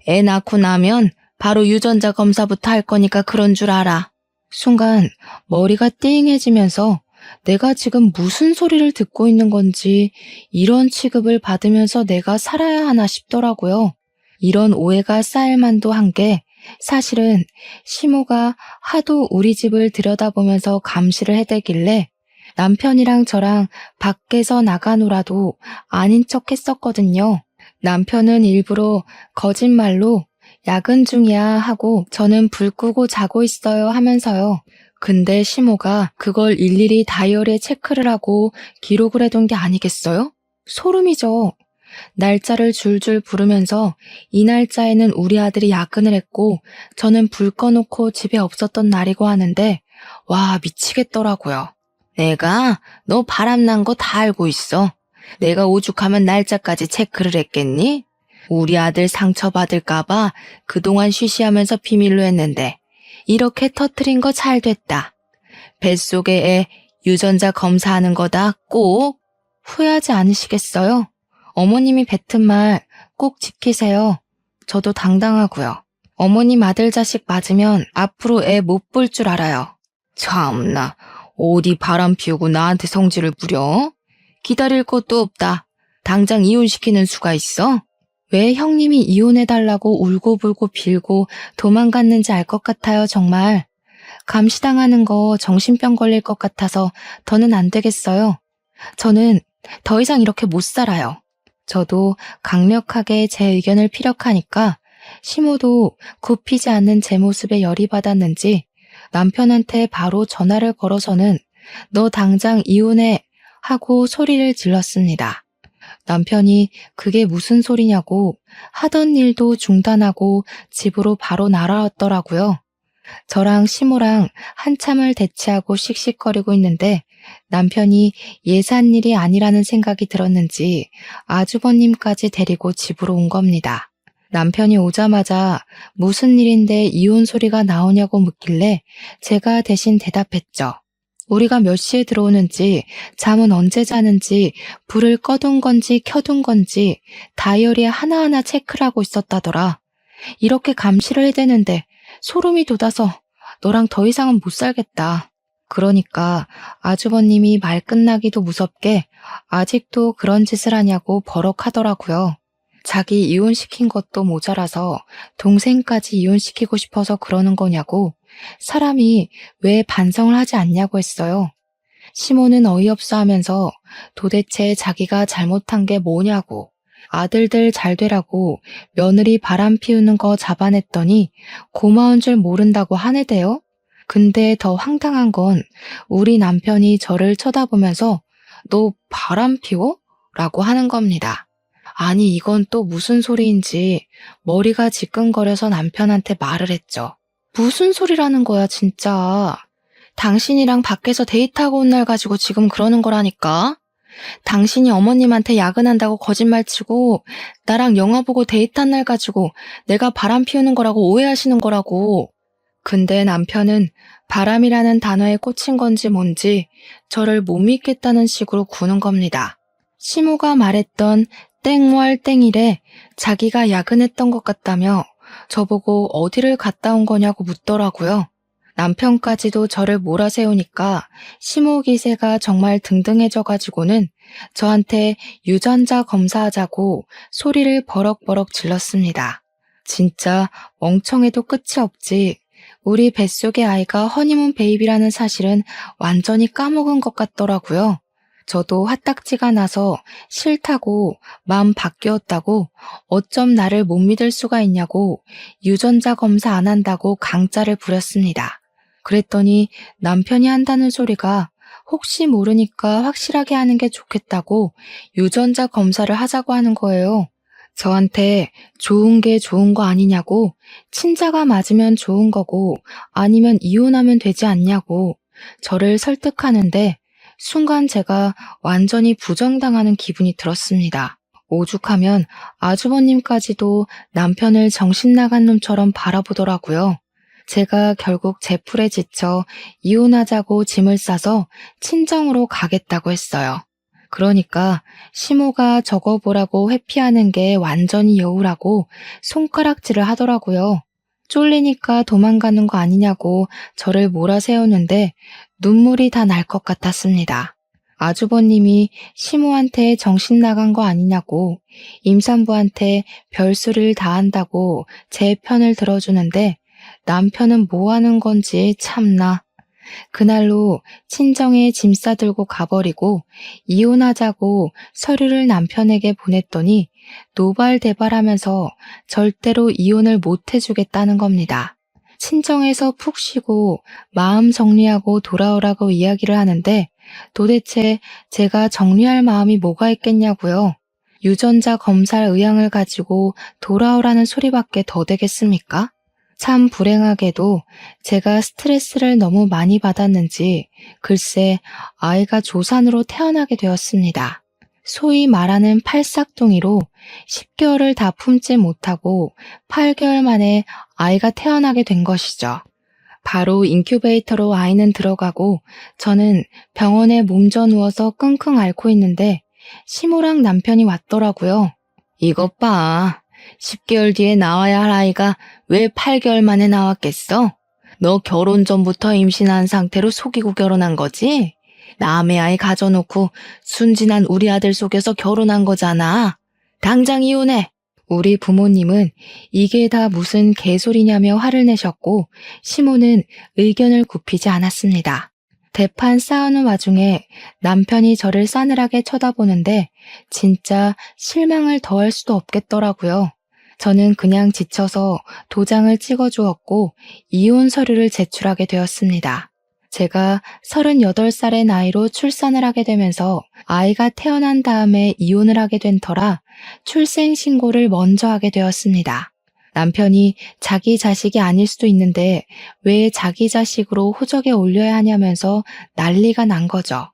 [SPEAKER 1] 애 낳고 나면 바로 유전자 검사부터 할 거니까 그런 줄 알아. 순간 머리가 띵해지면서 내가 지금 무슨 소리를 듣고 있는 건지 이런 취급을 받으면서 내가 살아야 하나 싶더라고요. 이런 오해가 쌓일 만도 한 게 사실은 시모가 하도 우리 집을 들여다보면서 감시를 해대길래 남편이랑 저랑 밖에서 나가노라도 아닌 척 했었거든요. 남편은 일부러 거짓말로 야근 중이야 하고 저는 불 끄고 자고 있어요 하면서요. 근데 시모가 그걸 일일이 다이어리에 체크를 하고 기록을 해둔 게 아니겠어요? 소름이죠. 날짜를 줄줄 부르면서 이 날짜에는 우리 아들이 야근을 했고 저는 불 꺼놓고 집에 없었던 날이고 하는데 와 미치겠더라고요. 내가 너 바람난 거 다 알고 있어. 내가 오죽하면 날짜까지 체크를 했겠니? 우리 아들 상처받을까봐 그동안 쉬쉬하면서 비밀로 했는데 이렇게 터트린 거 잘 됐다. 뱃속에 애 유전자 검사하는 거다 꼭 후회하지 않으시겠어요? 어머님이 뱉은 말 꼭 지키세요. 저도 당당하고요. 어머님 아들 자식 맞으면 앞으로 애 못 볼 줄 알아요. 참나 어디 바람 피우고 나한테 성질을 부려? 기다릴 것도 없다. 당장 이혼시키는 수가 있어? 왜 형님이 이혼해달라고 울고불고 빌고 도망갔는지 알 것 같아요, 정말. 감시당하는 거 정신병 걸릴 것 같아서 더는 안 되겠어요. 저는 더 이상 이렇게 못 살아요. 저도 강력하게 제 의견을 피력하니까 시모도 굽히지 않는 제 모습에 열이 받았는지 남편한테 바로 전화를 걸어서는 너 당장 이혼해 하고 소리를 질렀습니다. 남편이 그게 무슨 소리냐고 하던 일도 중단하고 집으로 바로 날아왔더라고요. 저랑 시모랑 한참을 대치하고 씩씩거리고 있는데 남편이 예산 일이 아니라는 생각이 들었는지 아주버님까지 데리고 집으로 온 겁니다. 남편이 오자마자 무슨 일인데 이혼 소리가 나오냐고 묻길래 제가 대신 대답했죠. 우리가 몇 시에 들어오는지, 잠은 언제 자는지, 불을 꺼둔 건지 켜둔 건지 다이어리에 하나하나 체크를 하고 있었다더라. 이렇게 감시를 해대는데 소름이 돋아서 너랑 더 이상은 못 살겠다. 그러니까 아주버님이 말 끝나기도 무섭게 아직도 그런 짓을 하냐고 버럭하더라고요. 자기 이혼시킨 것도 모자라서 동생까지 이혼시키고 싶어서 그러는 거냐고 사람이 왜 반성을 하지 않냐고 했어요. 시모는 어이없어 하면서 도대체 자기가 잘못한 게 뭐냐고 아들들 잘 되라고 며느리 바람 피우는 거 잡아냈더니 고마운 줄 모른다고 하네대요. 근데 더 황당한 건 우리 남편이 저를 쳐다보면서 너 바람 피워? 라고 하는 겁니다. 아니 이건 또 무슨 소리인지 머리가 지끈거려서 남편한테 말을 했죠. 무슨 소리라는 거야 진짜. 당신이랑 밖에서 데이트하고 온 날 가지고 지금 그러는 거라니까. 당신이 어머님한테 야근한다고 거짓말치고 나랑 영화 보고 데이트한 날 가지고 내가 바람 피우는 거라고 오해하시는 거라고. 근데 남편은 바람이라는 단어에 꽂힌 건지 뭔지 저를 못 믿겠다는 식으로 구는 겁니다. 시모가 말했던 땡월 땡일에 자기가 야근했던 것 같다며 저보고 어디를 갔다 온 거냐고 묻더라고요. 남편까지도 저를 몰아세우니까 시모 기세가 정말 등등해져가지고는 저한테 유전자 검사하자고 소리를 버럭버럭 질렀습니다. 진짜 멍청해도 끝이 없지. 우리 뱃속의 아이가 허니문 베이비라는 사실은 완전히 까먹은 것 같더라고요. 저도 화딱지가 나서 싫다고 마음 바뀌었다고 어쩜 나를 못 믿을 수가 있냐고 유전자 검사 안 한다고 강짜를 부렸습니다. 그랬더니 남편이 한다는 소리가 혹시 모르니까 확실하게 하는 게 좋겠다고 유전자 검사를 하자고 하는 거예요. 저한테 좋은 게 좋은 거 아니냐고 친자가 맞으면 좋은 거고 아니면 이혼하면 되지 않냐고 저를 설득하는데 순간 제가 완전히 부정당하는 기분이 들었습니다. 오죽하면 아주버님까지도 남편을 정신 나간 놈처럼 바라보더라고요. 제가 결국 제풀에 지쳐 이혼하자고 짐을 싸서 친정으로 가겠다고 했어요. 그러니까 시모가 적어보라고 회피하는 게 완전히 여우라고 손가락질을 하더라고요. 쫄리니까 도망가는 거 아니냐고 저를 몰아세우는데 눈물이 다 날 것 같았습니다. 아주버님이 시모한테 정신 나간 거 아니냐고 임산부한테 별수를 다 한다고 제 편을 들어주는데 남편은 뭐 하는 건지 참나. 그날로 친정에 짐 싸들고 가버리고 이혼하자고 서류를 남편에게 보냈더니 노발대발하면서 절대로 이혼을 못 해주겠다는 겁니다. 친정에서 푹 쉬고 마음 정리하고 돌아오라고 이야기를 하는데 도대체 제가 정리할 마음이 뭐가 있겠냐고요. 유전자 검사 의향을 가지고 돌아오라는 소리밖에 더 되겠습니까? 참 불행하게도 제가 스트레스를 너무 많이 받았는지 글쎄 아이가 조산으로 태어나게 되었습니다. 소위 말하는 팔싹둥이로 10개월을 다 품지 못하고 8개월 만에 아이가 태어나게 된 것이죠. 바로 인큐베이터로 아이는 들어가고 저는 병원에 몸져 누워서 끙끙 앓고 있는데 시모랑 남편이 왔더라고요. 이것 봐. 10개월 뒤에 나와야 할 아이가 왜 8개월 만에 나왔겠어? 너 결혼 전부터 임신한 상태로 속이고 결혼한 거지? 남의 아이 가져놓고 순진한 우리 아들 속여서 결혼한 거잖아. 당장 이혼해. 우리 부모님은 이게 다 무슨 개소리냐며 화를 내셨고 시모는 의견을 굽히지 않았습니다. 대판 싸우는 와중에 남편이 저를 싸늘하게 쳐다보는데 진짜 실망을 더할 수도 없겠더라고요. 저는 그냥 지쳐서 도장을 찍어주었고 이혼 서류를 제출하게 되었습니다. 제가 38살의 나이로 출산을 하게 되면서 아이가 태어난 다음에 이혼을 하게 된 터라 출생신고를 먼저 하게 되었습니다. 남편이 자기 자식이 아닐 수도 있는데 왜 자기 자식으로 호적에 올려야 하냐면서 난리가 난 거죠.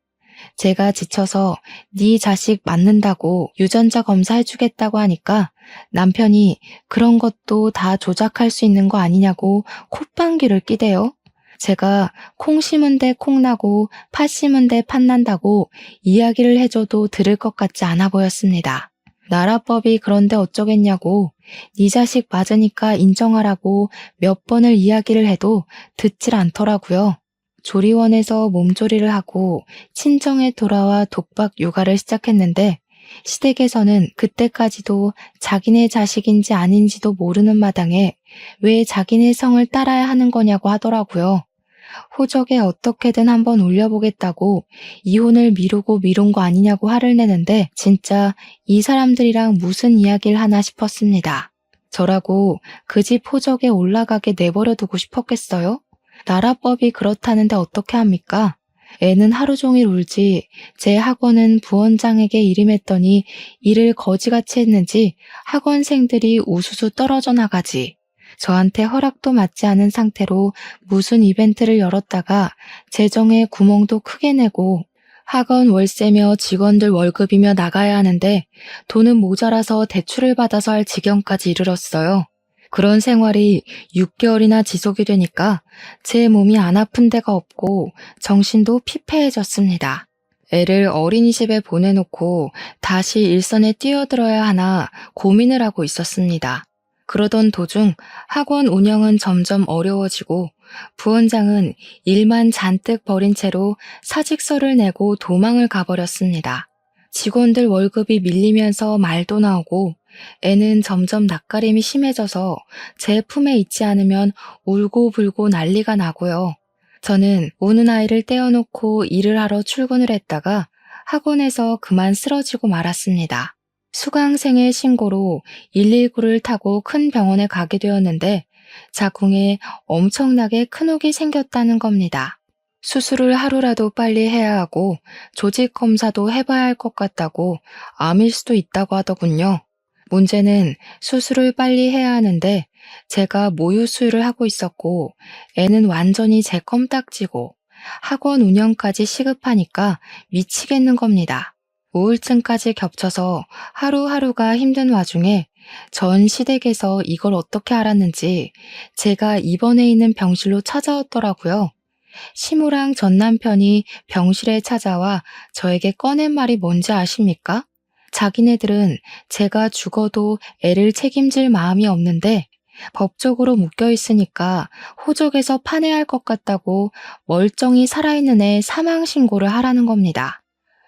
[SPEAKER 1] 제가 지쳐서 네 자식 맞는다고 유전자 검사해주겠다고 하니까 남편이 그런 것도 다 조작할 수 있는 거 아니냐고 콧방귀를 끼대요. 제가 콩 심은 데 콩 나고 팥 심은 데 팥 난다고 이야기를 해줘도 들을 것 같지 않아 보였습니다. 나라법이 그런데 어쩌겠냐고 네 자식 맞으니까 인정하라고 몇 번을 이야기를 해도 듣질 않더라고요. 조리원에서 몸조리를 하고 친정에 돌아와 독박 육아를 시작했는데 시댁에서는 그때까지도 자기네 자식인지 아닌지도 모르는 마당에 왜 자기네 성을 따라야 하는 거냐고 하더라고요. 호적에 어떻게든 한번 올려보겠다고 이혼을 미루고 미룬 거 아니냐고 화를 내는데 진짜 이 사람들이랑 무슨 이야기를 하나 싶었습니다. 저라고 그 집 호적에 올라가게 내버려 두고 싶었겠어요? 나라법이 그렇다는데 어떻게 합니까? 애는 하루 종일 울지 제 학원은 부원장에게 일임했더니 일을 거지같이 했는지 학원생들이 우수수 떨어져 나가지. 저한테 허락도 맞지 않은 상태로 무슨 이벤트를 열었다가 재정에 구멍도 크게 내고 학원 월세며 직원들 월급이며 나가야 하는데 돈은 모자라서 대출을 받아서 할 지경까지 이르렀어요. 그런 생활이 6개월이나 지속이 되니까 제 몸이 안 아픈 데가 없고 정신도 피폐해졌습니다. 애를 어린이집에 보내놓고 다시 일선에 뛰어들어야 하나 고민을 하고 있었습니다. 그러던 도중 학원 운영은 점점 어려워지고 부원장은 일만 잔뜩 벌인 채로 사직서를 내고 도망을 가버렸습니다. 직원들 월급이 밀리면서 말도 나오고 애는 점점 낯가림이 심해져서 제 품에 있지 않으면 울고불고 난리가 나고요. 저는 우는 아이를 떼어놓고 일을 하러 출근을 했다가 학원에서 그만 쓰러지고 말았습니다. 수강생의 신고로 119를 타고 큰 병원에 가게 되었는데 자궁에 엄청나게 큰 혹이 생겼다는 겁니다. 수술을 하루라도 빨리 해야 하고 조직 검사도 해봐야 할 것 같다고 암일 수도 있다고 하더군요. 문제는 수술을 빨리 해야 하는데 제가 모유 수유를 하고 있었고 애는 완전히 제 껌딱지고 학원 운영까지 시급하니까 미치겠는 겁니다. 우울증까지 겹쳐서 하루하루가 힘든 와중에 전 시댁에서 이걸 어떻게 알았는지 제가 입원해 있는 병실로 찾아왔더라고요. 시무랑 전 남편이 병실에 찾아와 저에게 꺼낸 말이 뭔지 아십니까? 자기네들은 제가 죽어도 애를 책임질 마음이 없는데 법적으로 묶여 있으니까 호적에서 판회할 것 같다고 멀쩡히 살아있는 애 사망 신고를 하라는 겁니다.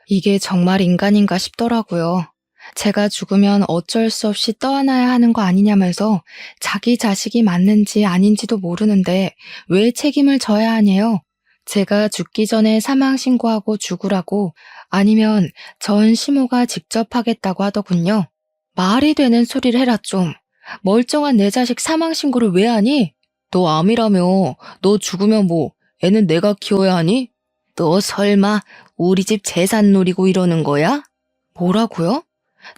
[SPEAKER 1] 이게 정말 인간인가 싶더라고요. 제가 죽으면 어쩔 수 없이 떠안아야 하는 거 아니냐면서 자기 자식이 맞는지 아닌지도 모르는데 왜 책임을 져야 하냐요? 제가 죽기 전에 사망 신고하고 죽으라고 아니면 전 시모가 직접 하겠다고 하더군요. 말이 되는 소리를 해라 좀. 멀쩡한 내 자식 사망 신고를 왜 하니? 너 암이라며. 너 죽으면 뭐 애는 내가 키워야 하니? 너 설마 우리 집 재산 노리고 이러는 거야? 뭐라고요?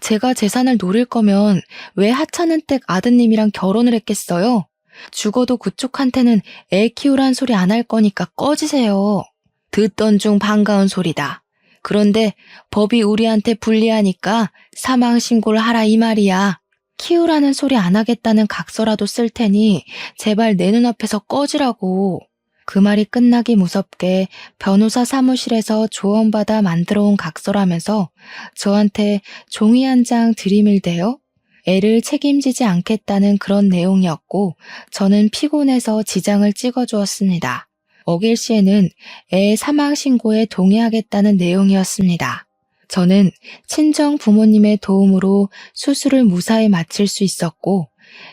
[SPEAKER 1] 제가 재산을 노릴 거면 왜 하찮은 댁 아드님이랑 결혼을 했겠어요? 죽어도 그쪽한테는 애 키우란 소리 안 할 거니까 꺼지세요. 듣던 중 반가운 소리다. 그런데 법이 우리한테 불리하니까 사망 신고를 하라 이 말이야. 키우라는 소리 안 하겠다는 각서라도 쓸 테니 제발 내 눈앞에서 꺼지라고. 그 말이 끝나기 무섭게 변호사 사무실에서 조언받아 만들어 온 각서라면서 저한테 종이 한 장 들이밀대요. 애를 책임지지 않겠다는 그런 내용이었고 저는 피곤해서 지장을 찍어주었습니다. 어길 시에는 애 사망 신고에 동의하겠다는 내용이었습니다. 저는 친정 부모님의 도움으로 수술을 무사히 마칠 수 있었고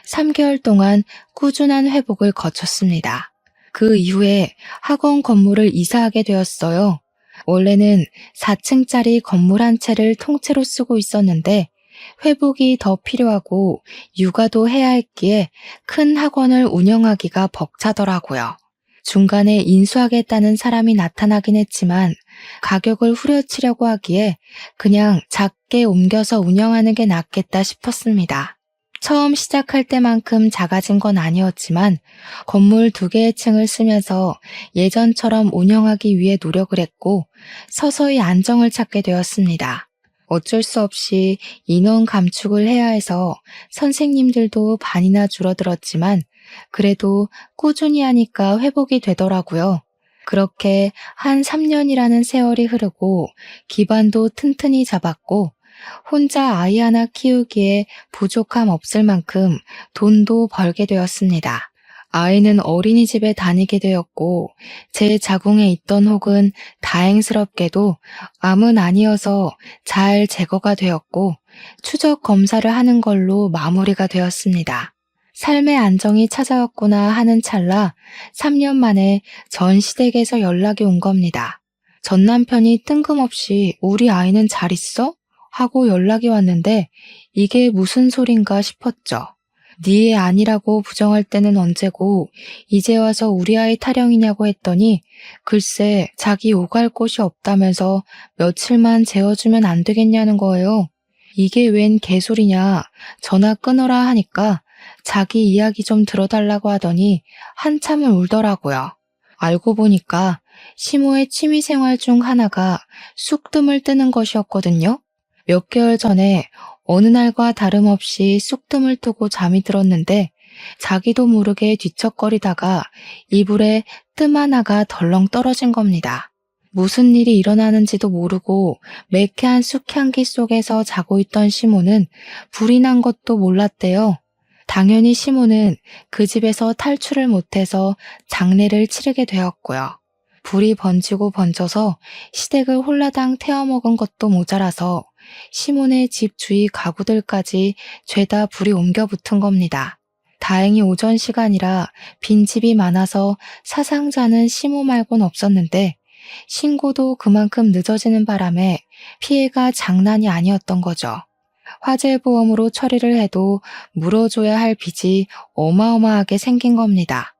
[SPEAKER 1] 3개월 동안 꾸준한 회복을 거쳤습니다. 그 이후에 학원 건물을 이사하게 되었어요. 원래는 4층짜리 건물 한 채를 통째로 쓰고 있었는데 회복이 더 필요하고 육아도 해야 했기에 큰 학원을 운영하기가 벅차더라고요. 중간에 인수하겠다는 사람이 나타나긴 했지만 가격을 후려치려고 하기에 그냥 작게 옮겨서 운영하는 게 낫겠다 싶었습니다. 처음 시작할 때만큼 작아진 건 아니었지만 건물 2개의 층을 쓰면서 예전처럼 운영하기 위해 노력을 했고 서서히 안정을 찾게 되었습니다. 어쩔 수 없이 인원 감축을 해야 해서 선생님들도 반이나 줄어들었지만 그래도 꾸준히 하니까 회복이 되더라고요. 그렇게 한 3년이라는 세월이 흐르고 기반도 튼튼히 잡았고 혼자 아이 하나 키우기에 부족함 없을 만큼 돈도 벌게 되었습니다. 아이는 어린이집에 다니게 되었고 제 자궁에 있던 혹은 다행스럽게도 암은 아니어서 잘 제거가 되었고 추적 검사를 하는 걸로 마무리가 되었습니다. 삶의 안정이 찾아왔구나 하는 찰나 3년 만에 전 시댁에서 연락이 온 겁니다. 전 남편이 뜬금없이 우리 아이는 잘 있어? 하고 연락이 왔는데 이게 무슨 소린가 싶었죠. 네 애 아니라고 부정할 때는 언제고 이제 와서 우리 아이 타령이냐고 했더니 글쎄 자기 오갈 곳이 없다면서 며칠만 재워주면 안 되겠냐는 거예요. 이게 웬 개소리냐 전화 끊어라 하니까 자기 이야기 좀 들어달라고 하더니 한참을 울더라고요. 알고 보니까 시모의 취미생활 중 하나가 쑥뜸을 뜨는 것이었거든요. 몇 개월 전에 어느 날과 다름없이 쑥뜸을 뜨고 잠이 들었는데 자기도 모르게 뒤척거리다가 이불에 뜸 하나가 덜렁 떨어진 겁니다. 무슨 일이 일어나는지도 모르고 매캐한 쑥향기 속에서 자고 있던 시모는 불이 난 것도 몰랐대요. 당연히 시모는 그 집에서 탈출을 못해서 장례를 치르게 되었고요. 불이 번지고 번져서 시댁을 홀라당 태워먹은 것도 모자라서 시몬의 집 주위 가구들까지 죄다 불이 옮겨 붙은 겁니다. 다행히 오전 시간이라 빈집이 많아서 사상자는 시모 말곤 없었는데 신고도 그만큼 늦어지는 바람에 피해가 장난이 아니었던 거죠. 화재보험으로 처리를 해도 물어줘야 할 빚이 어마어마하게 생긴 겁니다.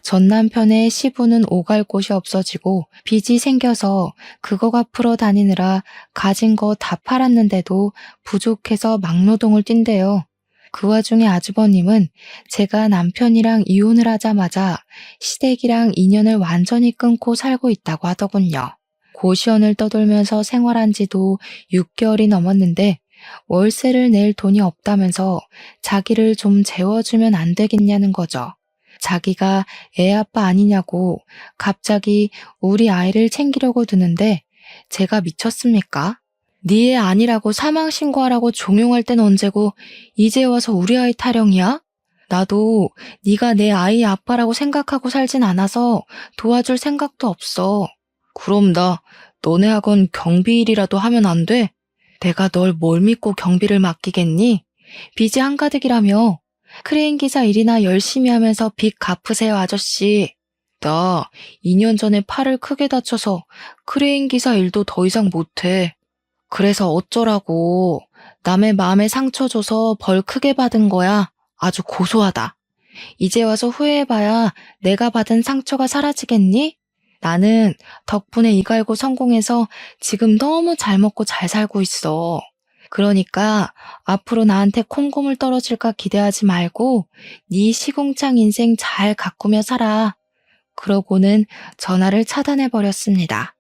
[SPEAKER 1] 전 남편의 시부는 오갈 곳이 없어지고 빚이 생겨서 그거 갚으러 다니느라 가진 거 다 팔았는데도 부족해서 막노동을 뛴대요. 그 와중에 아주버님은 제가 남편이랑 이혼을 하자마자 시댁이랑 인연을 완전히 끊고 살고 있다고 하더군요. 고시원을 떠돌면서 생활한 지도 6개월이 넘었는데 월세를 낼 돈이 없다면서 자기를 좀 재워주면 안 되겠냐는 거죠. 자기가 애 아빠 아니냐고 갑자기 우리 아이를 챙기려고 드는데 제가 미쳤습니까? 네 애 아니라고 사망 신고하라고 종용할 땐 언제고 이제 와서 우리 아이 타령이야? 나도 네가 내 아이 아빠라고 생각하고 살진 않아서 도와줄 생각도 없어. 그럼 나 너네 학원 경비일이라도 하면 안 돼? 내가 널 뭘 믿고 경비를 맡기겠니? 빚이 한가득이라며. 크레인 기사 일이나 열심히 하면서 빚 갚으세요, 아저씨. 나 2년 전에 팔을 크게 다쳐서 크레인 기사 일도 더 이상 못해. 그래서 어쩌라고. 남의 마음에 상처 줘서 벌 크게 받은 거야. 아주 고소하다. 이제 와서 후회해봐야 내가 받은 상처가 사라지겠니? 나는 덕분에 이 갈고 성공해서 지금 너무 잘 먹고 잘 살고 있어. 그러니까 앞으로 나한테 콩고물 떨어질까 기대하지 말고 네 시궁창 인생 잘 가꾸며 살아. 그러고는 전화를 차단해버렸습니다.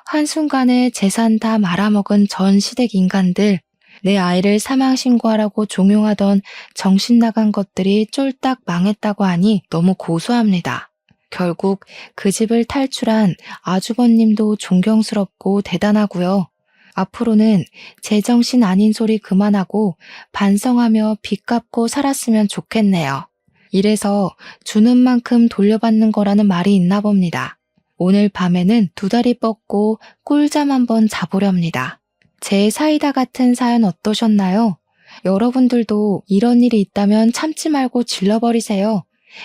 [SPEAKER 1] 한순간에 재산 다 말아먹은 전 시댁 인간들, 내 아이를 사망신고하라고 종용하던 정신 나간 것들이 쫄딱 망했다고 하니 너무 고소합니다. 결국 그 집을 탈출한 아주버님도 존경스럽고 대단하고요. 앞으로는 제정신 아닌 소리 그만하고 반성하며 빚 갚고 살았으면 좋겠네요. 이래서 주는 만큼 돌려받는 거라는 말이 있나 봅니다. 오늘 밤에는 두 다리 뻗고 꿀잠 한번 자보렵니다. 제 사이다 같은 사연 어떠셨나요? 여러분들도 이런 일이 있다면 참지 말고 질러버리세요.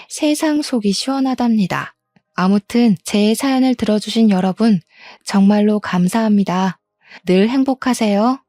[SPEAKER 1] 세상 속이 시원하답니다. 아무튼 제 사연을 들어주신 여러분 정말로 감사합니다. 늘 행복하세요.